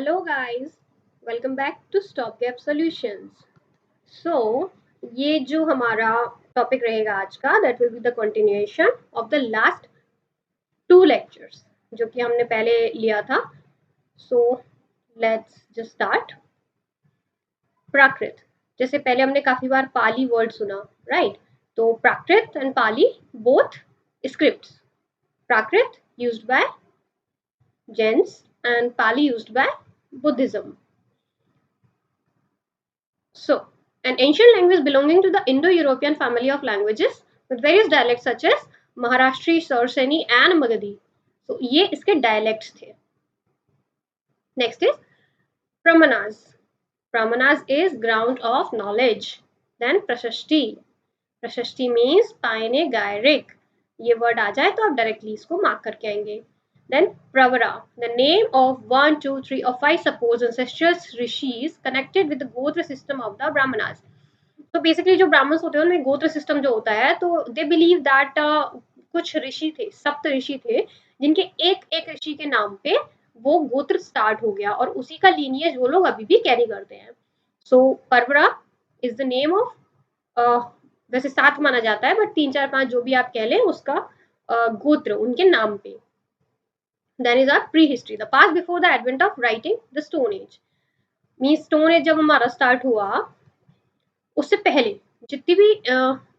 Hello guys, welcome back to Stopgap Solutions. So ये जो हमारा टॉपिक रहेगा आज का that will be the continuation of the last two lectures जो कि हमने पहले लिया था. So let's just start. Prakrit, जैसे पहले हमने काफी बार पाली वर्ड सुना, राइट? तो Prakrit and Pali both scripts. Prakrit used by Jains and Pali used by Buddhism. So, an ancient language belonging to the Indo-European family of languages with various dialects such as Maharashtri, Sarseni and Magadhi. So, ये इसके dialects थे. Next is Pramanas. Pramanas is ground of knowledge. Then Prashasti. Prashasti means पायने गायरिक. ये word आ जाए तो आप directly इसको मार्क करके आएंगे. Then Pravara, the name of 1, 2, 3 or 5 supposed ancestral rishis connected with the Gotra system of the Brahmanas. तो बेसिकली जो ब्राह्मण्स होते हैं उनमें गोत्र सिस्टम जो होता है, तो दे बिलीव दैट कुछ ऋषि थे, सप्त ऋषि थे, जिनके एक एक ऋषि के नाम पे वो गोत्र स्टार्ट हो गया और उसी का लीनियज वो लोग अभी भी कैरी करते हैं. सो Pravara is the name of, वैसे 7 माना जाता है बट 3, 4, 5 जो भी आप कह लें उसका गोत्र उनके नाम पे. Then is our prehistory, the past before the advent of writing, the Stone Age. Means Stone Age जब हमारा स्टार्ट हुआ उससे पहले जितनी भी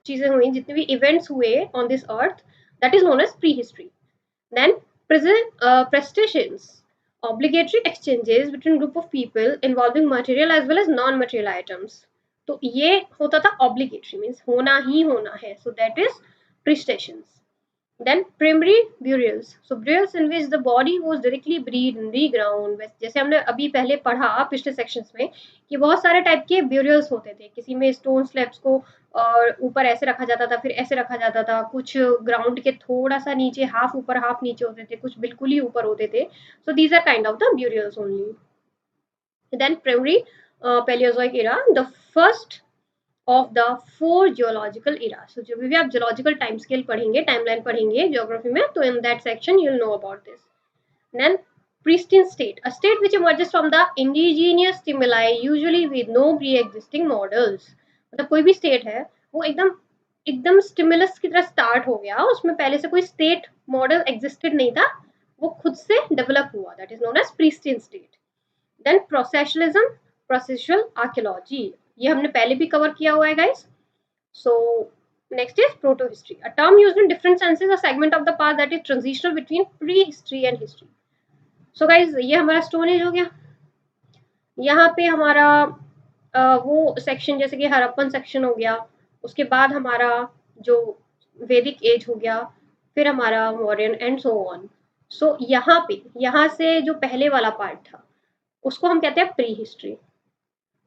चीजें हुई, जितने भी इवेंट्स हुए on this earth, that is known as prehistory. Then prestations, obligatory exchanges between group of people involving material as well as non-material items. तो ये होता था obligatory, means होना ही होना है. So that is prestations. Then primary burials. So burials in which the body was directly buried in the ground. जैसे हमने अभी पहले पढ़ा पिछले सेक्शंस में कि बहुत सारे टाइप के burials होते थे. किसी में stone slabs को ऊपर ऐसे रखा जाता था, फिर ऐसे रखा जाता था, कुछ ग्राउंड के थोड़ा सा नीचे, हाफ ऊपर हाफ नीचे होते थे, कुछ बिल्कुल ही ऊपर होते थे. So these are kind of the burials only. Then primary Paleozoic era, the first of the 4 geological eras. So जो भी आप geological time scale पढ़ेंगे, timeline पढ़ेंगे geography में, तो in that section you'll know about this. Then pristine state, a state which emerges from the indigenous stimuli usually with no pre-existing models. मतलब कोई भी state है वो एकदम stimulus की तरह start हो गया, उसमें पहले से कोई state model existed नहीं था, वो खुद से develop हुआ. That is known as pristine state. Then processual archaeology, ये हमने पहले भी कवर किया हुआ है guys. So next is proto history, a term used in different senses, a segment of the past that is transitional between prehistory and history. So guys, ये हमारा stone age हो गया. यहाँ पे हमारा वो सेक्शन जैसे कि हड़प्पन सेक्शन हो गया, उसके बाद हमारा जो वैदिक एज हो गया, फिर हमारा मॉडर्न एंड सो ऑन. सो यहाँ से जो पहले वाला पार्ट था उसको हम कहते हैं प्री हिस्ट्री.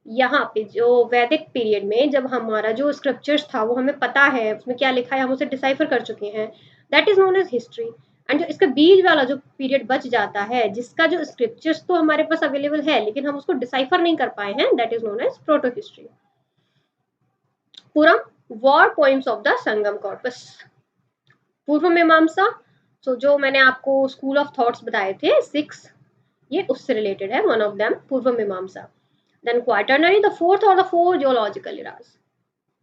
यहाँ पे जो वैदिक पीरियड में जब हमारा जो स्क्रिप्चर्स था वो हमें पता है उसमें क्या लिखा है, हम उसे डिसाइफर कर चुके हैं, that is known as history. And जो इसका बीच वाला जो पीरियड बच जाता है, जिसका जो स्क्रिप्चर्स तो हमारे पास अवेलेबल है लेकिन हम उसको डिसाइफर नहीं कर पाए हैं, that is known as protohistory. Puram, war poems of the Sangam corpus. Purva Mimamsa, सो जो मैंने आपको स्कूल ऑफ थॉट्स बताए थे 6, ये उससे रिलेटेड है. वन ऑफ देम पूर्व मीमांसा. Then Quaternary, the 4th or the 4 geological eras.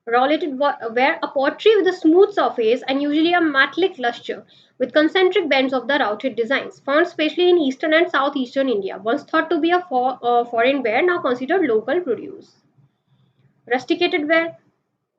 Rhyolated were a pottery with a smooth surface and usually a metallic luster with concentric bends of the routed designs, found especially in eastern and southeastern India, once thought to be a foreign ware, now considered local produce. Rusticated ware,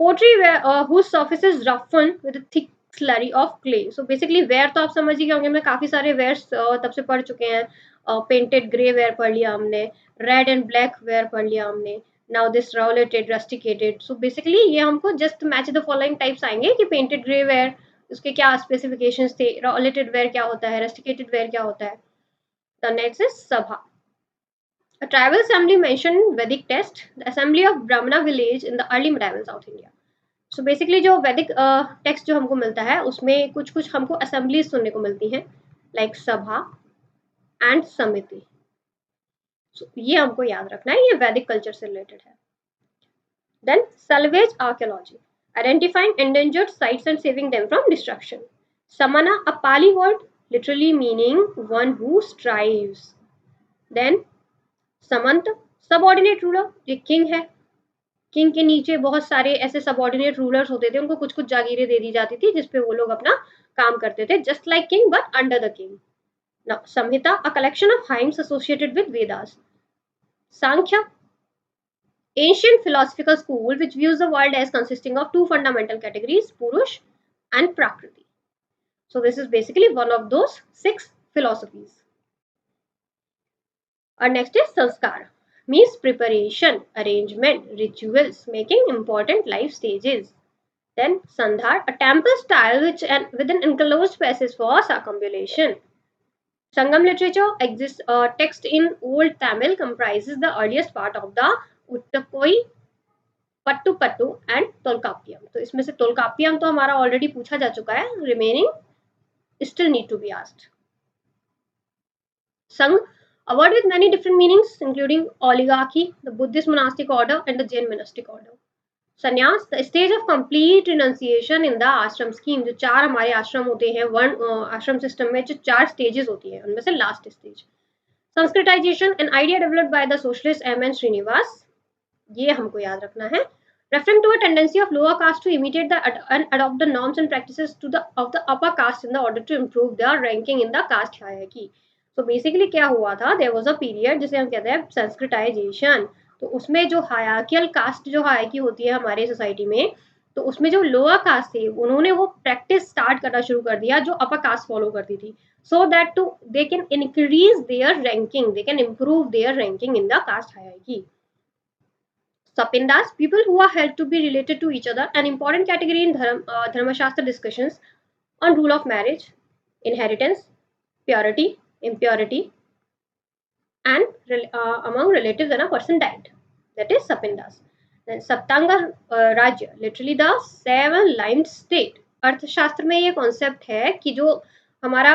pottery ware whose surface is roughened with a thick slurry of clay. So basically ware तो आप समझ ही गए होंगे, हमने काफी सारे wears तब से पढ़ चुके हैं. पेंटेड ग्रे वेयर पढ़ लिया हमने, रेड एंड ब्लैक वेयर पढ़ लिया हमने, now this राउलेटेड, rusticated. So basically ये हमको just match the following types आएंगे कि पेंटेड ग्रे वेयर उसके क्या स्पेसिफिकेशंस थे, राउलेटेड वेयर क्या होता है, रस्टिकेटेड वेयर क्या होता है. द नेक्स्ट इज सभा, a tribal assembly mentioned in Vedic text, the assembly of Brahmana village in the early medieval South India. So basically जो वैदिक टेक्स्ट जो हमको मिलता है उसमें कुछ कुछ हमको असेंबलीज सुनने को मिलती हैं, लाइक सभा एंड समिति. So, ये हमको याद रखना है, ये वैदिक कल्चर से रिलेटेड है. Then salvage archaeology, identifying endangered sites and saving them from destruction. Samana, a Pali word literally meaning one who strives. Then Samant subordinate ruler, ये किंग है। किंग के नीचे बहुत सारे ऐसे सबऑर्डिनेट रूलर्स होते थे, उनको कुछ कुछ जागीरें दे दी जाती थी जिसपे वो लोग अपना काम करते थे, just like king but under the king. Now, Samhita, a collection of hymns associated with Vedas. Sankhya, ancient philosophical school which views the world as consisting of two fundamental categories, Purush and Prakriti. So, this is basically one of those 6 philosophies. Our next is Sanskar, means preparation, arrangement, rituals, making important life stages. Then Sandhar, a temple style with an enclosed passage for circumambulation. Sangam literature exists. Text in Old Tamil comprises the earliest part of the Uttakoi, Pattu and Tolkappiyam. तो इसमें से Tolkappiyam तो हमारा already पूछा जा चुका है. Remaining still need to be asked. Sang, a word with many different meanings, including oligarchy, the Buddhist monastic order, and the Jain monastic order. Sannyas, the stage of complete renunciation in the ashram scheme. जो 4 हमारे आश्रम होते हैं, one आश्रम system में जो 4 stages होती हैं, उनमें से last stage. Sanskritization, an idea developed by the socialist M.N. Srinivas, ये हमको याद रखना है, referring to a tendency of lower caste to imitate and adopt the norms and practices of the upper caste in the order to improve their ranking in the caste hierarchy. So basically क्या हुआ था, there was a period जिसे हम कहते हैं Sanskritization. तो उसमें जो हायरार्कियल कास्ट जो हायरार्की होती है हमारे सोसाइटी में, तो उसमें जो लोअर कास्ट थे उन्होंने वो प्रैक्टिस स्टार्ट करना शुरू कर दिया जो अपर कास्ट फॉलो करती थी, so that they can increase their ranking, they can improve their ranking in the caste hierarchy. Sapindas, people who are held to be related to each other, an important category in Dharma Shastra discussions on rule of marriage, inheritance, purity, impurity, and among relatives when a person died. That is Sapindas. Then Saptanga Rajya, literally the 7-limed state. अर्थशास्त्र में ये concept है कि जो हमारा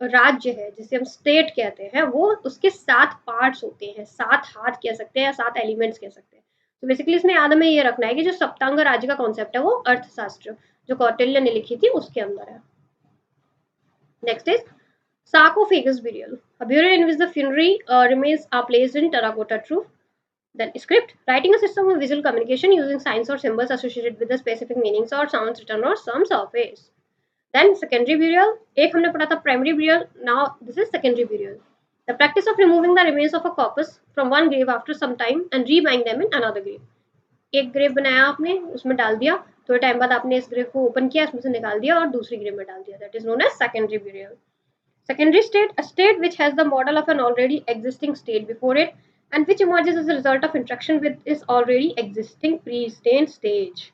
राज्य है जिसे हम स्टेट कहते हैं, वो उसके 7 पार्ट्स होते हैं, 7 हाथ कह सकते हैं या 7 एलिमेंट्स कह सकते हैं. तो बेसिकली इसमें याद हमें ये रखना है कि जो सप्तांग राज्य का कॉन्सेप्ट है वो अर्थशास्त्र जो कौटिल्य ने लिखी थी उसके अंदर है. Next is sarcophagus burial, a burial in which the funerary remains are placed in terracotta roof. Then script, writing a system of visual communication using signs or symbols associated with the specific meanings or sounds written on some surface. Then secondary burial, एक हमने पढ़ा था primary burial, now this is secondary burial. The practice of removing the remains of a corpus from one grave after some time and rebuying them in another grave. एक grave बनाया आपने, उसमें डाल दिया, थोड़े टाइम बाद आपने इस ग्रेव को ओपन किया, इसमें से निकाल दिया और दूसरी ग्रेव में डाल दिया. That is known as secondary burial. Secondary state, a state which has the model of an already existing state before it and which emerges as a result of interaction with its already existing pre-existent stage.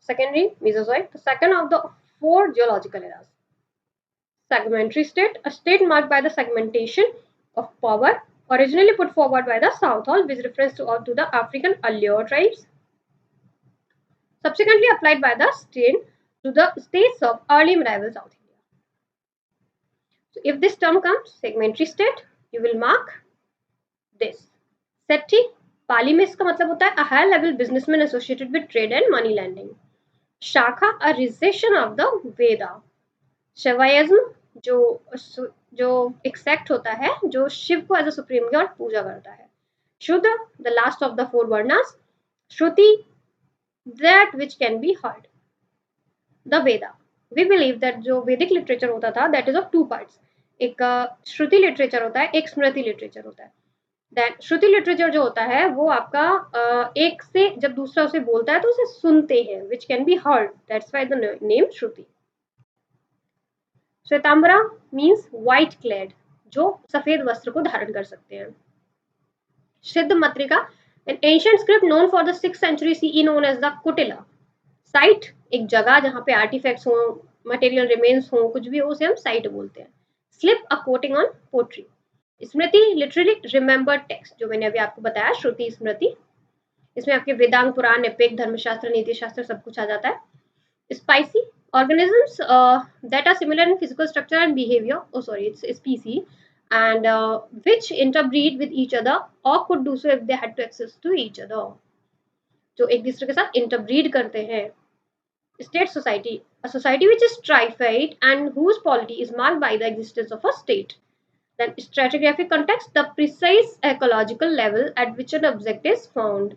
Secondary Mesozoic, the second of the 4 geological eras. Segmentary state, a state marked by the segmentation of power originally put forward by the Southall with reference to the African Alur tribes, subsequently applied by the state to the states of early medieval South. So if this term comes, segmentary state, you will mark this. Sethi, Pali में इसका मतलब होता है a high level businessman associated with trade and money lending. Shakha, a recession of the Veda. Shaivism, जो एक sect होता है जो शिव को एज अ सुप्रीम गॉड पूजा करता है. शुद्ध, the last of the 4 varnas. Shruti, that which can be heard. The Veda. We believe that जो वैदिक लिटरेचर होता था that is of 2 parts. एक श्रुति लिटरेचर होता है, एक स्मृति लिटरेचर होता है. दैट श्रुति लिटरेचर जो होता है वो आपका एक से जब दूसरा उसे बोलता है तो उसे सुनते हैं, which can be heard, that's why the name Shruti. Shvetambara means white clad, जो सफेद वस्त्र को धारण कर सकते हैं. सिद्ध मातृका, an ancient script known for the 6th century CE known as the Kutila. Site, एक जगह जहाँ पे आर्टिफैक्ट्स हो, मटेरियल रिमेन्स हो, कुछ भी हो, उसे हम साइट बोलते हैं. Slip, a coating on pottery. Smriti, literally remembered text, जो मैंने अभी आपको बताया श्रुति स्मृति. इसमें आपके वेदांग, पुराण, एपिक, धर्मशास्त्र, नीति शास्त्र सब कुछ आ जाता है. Spicy, organisms that are similar in physical structure and behavior, it's species, and which interbreed with each other or could do so if they had to access to each other. जो एक दूसरे के साथ इंटरब्रीड करते हैं. State society, a society which is trified and whose polity is marked by the existence of a state. Then stratigraphic context, the precise ecological level at which an object is found.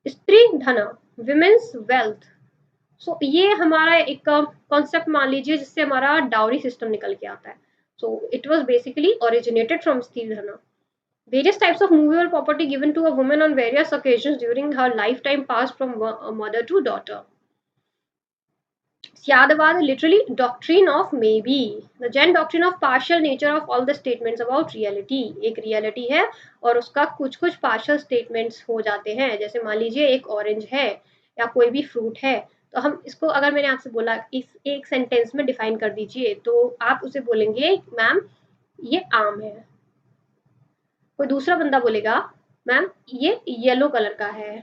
स्त्री धन, women's wealth. सो ये हमारा एक concept मान लीजिए जिससे हमारा dowry system निकल के आता है. So it was basically originated from स्त्री धन. Various types of movable property given to a woman on various occasions during her lifetime passed from mother to daughter. Syadavad, literally doctrine of maybe. The Jain doctrine of partial nature of all the statements about reality. एक reality है और उसका कुछ कुछ partial statements हो जाते हैं. जैसे मान लीजिए एक orange है या कोई भी fruit है, तो हम इसको अगर मैंने आपसे बोला इस एक सेंटेंस में डिफाइन कर दीजिए, तो आप उसे बोलेंगे मैम ये आम है. कोई दूसरा बंदा बोलेगा मैम ये येलो कलर का है.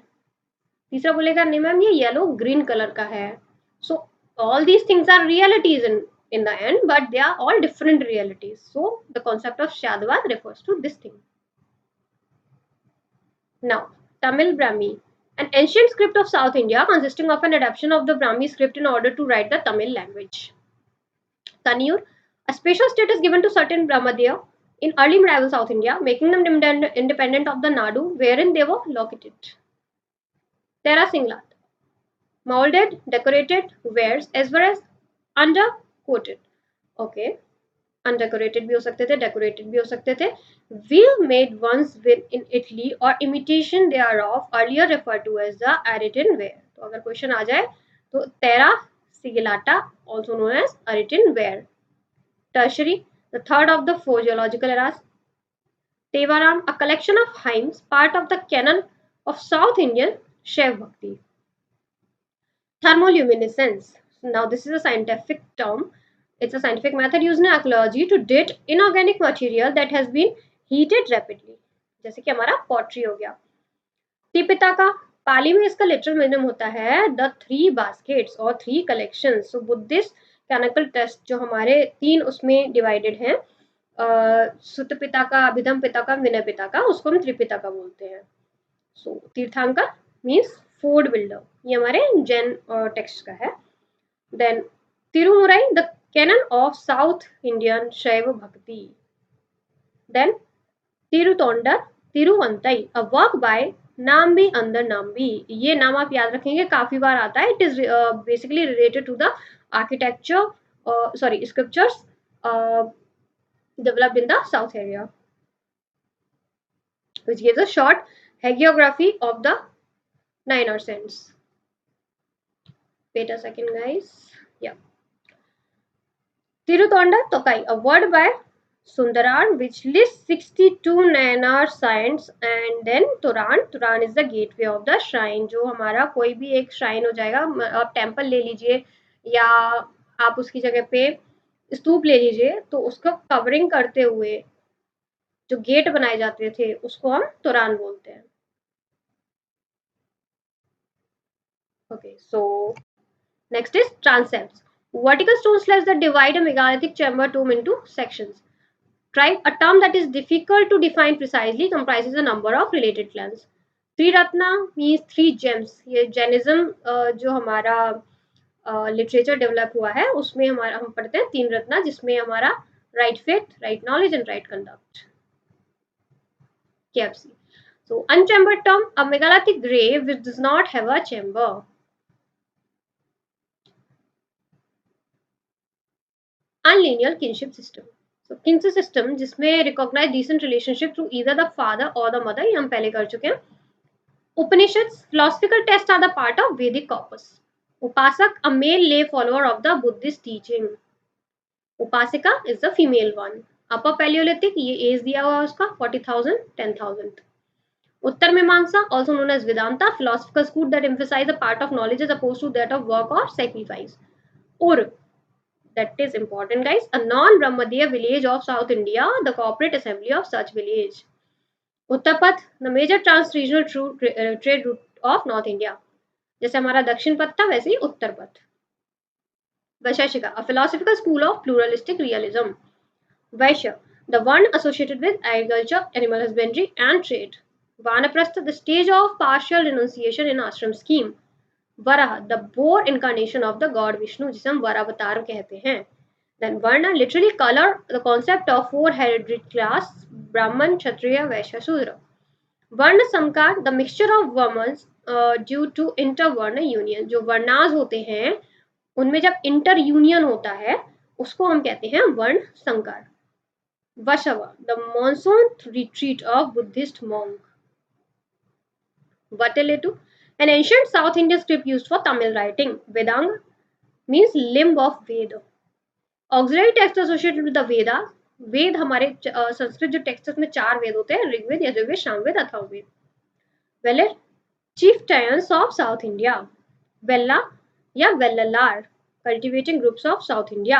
तीसरा बोलेगा नहीं मैम ये येलो ग्रीन कलर का है. सो all these things are realities in the end, but they are all different realities. So the concept of Shadwad refers to this thing. Now, Tamil Brahmi, an ancient script of South India consisting of an adaptation of the Brahmi script in order to write the Tamil language. Tanur, a special status given to certain Brahmadeo in early medieval South India, making them independent of the Nadu wherein they were located. Tera Singlat, molded, decorated wares as well as undercoated. Okay, undecorated भी हो सकते थे, decorated भी हो सकते थे. Wheel made ones in Italy or imitation thereof earlier referred to as the Aritan ware. तो अगर क्वेश्चन आ जाए तो Terra Sigillata, also known as Aritan ware. Tertiary, the third of the four geological eras. Tevaram, a collection of hymns, part of the canon of South Indian Shiv Bhakti. Thermoluminescence. Now this is a scientific term. It's a scientific method used in archaeology to date inorganic material that has been heated rapidly. जैसे कि हमारा pottery हो गया. त्रिपिटका, पाली में इसका literal meaning होता है the three baskets और three collections. So Buddhist canonical text जो हमारे तीन उसमें divided हैं, सुत्त पिटका, अभिधम पिटका, विनय पिटका, उसको हम त्रिपिटका बोलते हैं. So तीर्थंकर means ford builder. ये हमारे जैन टेक्स्ट का है. Then Tirumurai, the canon of south Indian Shaiva bhakti. Then Tiruttondar, Tiruvantai, a work by Nambi Andar Nambi. ये नाम आप याद रखेंगे, काफी बार आता है. It is basically related to the architecture, sorry scriptures developed in the south area, which gives a short hagiography of the 9 ascents. Wait a second, guys. Yeah. Tirutonda Tokai, a word by Sundaran which lists 62 Nayanar signs, and then Turan. Turan is the gateway of the shrine. जो हमारा कोई भी एक shrine हो जाएगा, आप temple ले लीजिए या आप उसकी जगह पे स्तूप ले लीजिए, तो उसको कवरिंग करते हुए जो गेट बनाए जाते थे उसको हम तुरान बोलते हैं. Okay, so next is transepts. Vertical stone slabs that divide a megalithic chamber tomb into sections. Tribe, a term that is difficult to define precisely, comprises a number of related clans. Triratna means three gems. ये Jainism जो हमारा literature develop हुआ है उसमें हमारा हम पढ़ते हैं तीन रत्ना, जिसमें हमारा right faith, right knowledge and right conduct. KFC. So unchambered tomb, a megalithic grave which does not have a chamber. Unlinear kinship system. So kinship system जिसमें recognize decent relationship through either the father or the mother, ये हम पहले कर चुके हैं. Upanishads, philosophical texts are the part of Vedic corpus. Upasak, a male lay follower of the Buddhist teaching. Upasika is the female one. Upper Paleolithic, ये as दिया हुआ है उसका 40,000, 10,000. Uttar Mimamsa, also known as Vedanta, philosophical school that emphasize a part of knowledge as opposed to that of work or sacrifice. Ur, that is important, guys, a non-Brahmadiya village of South India, the corporate assembly of such village. Uttarpath, the major trans-regional trade route of North India. जैसे हमारा दक्षिण पथ था वैसे ही उत्तर पथ. Vaisheshika, a philosophical school of pluralistic realism. Vaishya, the one associated with agriculture, animal husbandry and trade. Vanaprastha, the stage of partial renunciation in ashram scheme. Varaha, the boar incarnation of the god Vishnu, जिसे हम वरावतार कहते हैं. Then Varna literally color the concept of four hereditary class, Brahman, Kshatriya, Vaishya, Shudra. Varna Samkar, the mixture of Varnas due to intervarna union. जो वर्णास होते हैं उनमें जब inter union होता है उसको हम कहते हैं वर्ण संकर. Vashava, the monsoon retreat of Buddhist monk. Vateletu, an ancient South Indian script used for Tamil writing. Vedanga means limb of Veda. Auxiliary text associated with the Veda. वेद हमारे संस्कृत जो टेक्स्ट में चार वेद होते हैं, Rigveda, Yajurveda, Samaveda, Atharvaveda. Velir chieftains of South India. Vella या Vellalar, cultivating groups of South India.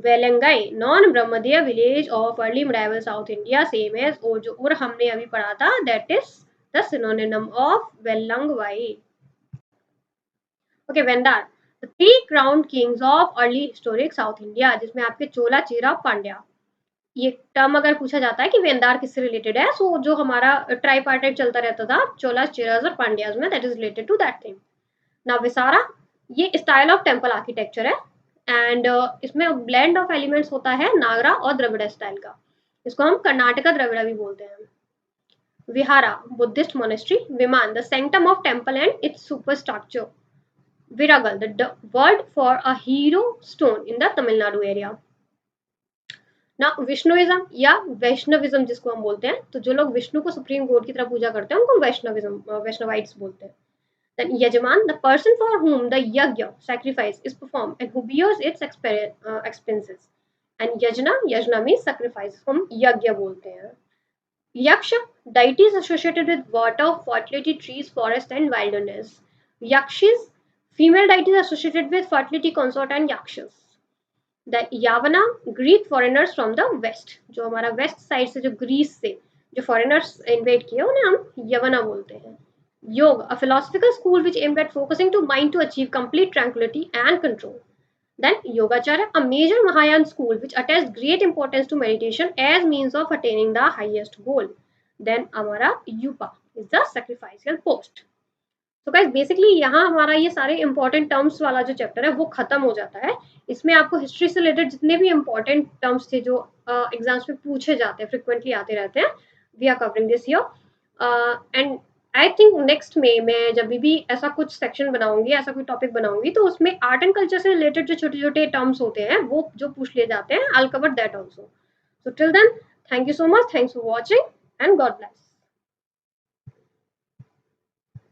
Velangai, non-Brahmadya village of early medieval South India, same as और जो और हमने अभी पढ़ा था, that is the synonym of Vellangvai. Okay, Vendar, the three crowned kings of early historic South India, जिसमें आपके चोला, चेरा, पांड्या. ये टर्म अगर पूछा जाता है कि वेंदार किससे रिलेटेड है, सो जो हमारा ट्राइपार्टाइट चलता रहता था चोलास, चेरास और पांड्यास में, that is related to that thing. ना विसारा, ये स्टाइल ऑफ टेम्पल आर्किटेक्चर है एंड इसमें ब्लेंड ऑफ एलिमेंट्स होता है नागरा और द्रविड़ स्टाइल का. इसको हम कर्नाटका द्रविड़ा भी बोलते हैं. Vihara, Buddhist monastery. Vimana, the sanctum of temple and its super structure. Virakal, the word for a hero stone in the Tamil Nadu area. ना विष्णुइज्म या वैष्णविज्म जिसको हम बोलते हैं, तो जो लोग विष्णु को सुप्रीम गॉड की तरह पूजा करते हैं उनको वैष्णविज्म, वैष्णवाइट्स बोलते हैं. Then Yajman, the person for whom the yajna sacrifice is performed and who bears its expenses. And yajna means sacrifice, हम यज्ञ बोलते हैं. Yaksha, deities associated with water, fertility, trees, forest and wilderness. Yakshis, female deities associated with fertility, consort and yakshas. The Yavana, Greek foreigners from the west. जो हमारा west side से, जो Greece से जो फॉरेनर्स इन्वेट किए उन्हें हम यवना बोलते हैं. Yoga, a philosophical school which aimed at focusing to mind to achieve complete tranquility and control. Then Yogacharya, a major Mahayana school which attached great importance to meditation as means of attaining the highest goal. Then Amara Yupa is the sacrificial post. तो guys basically यहाँ हमारा ये सारे important terms वाला जो chapter है वो खत्म हो जाता है. इसमें आपको हिस्ट्री से रिलेटेड जितने भी इंपॉर्टेंट टर्म्स थे जो एग्जाम्स में पूछे जाते हैं, फ्रिक्वेंटली आते रहते हैं, we are covering this here. And I think next में मैं जब भी ऐसा कुछ सेक्शन बनाऊंगी, ऐसा कोई टॉपिक बनाऊंगी, तो उसमें आर्ट एंड कल्चर से रिलेटेड जो छोटे छोटे टर्म्स होते हैं वो जो पूछ लिए जाते हैं, I will cover that also. So till then, thank you so much, thanks for watching and God bless.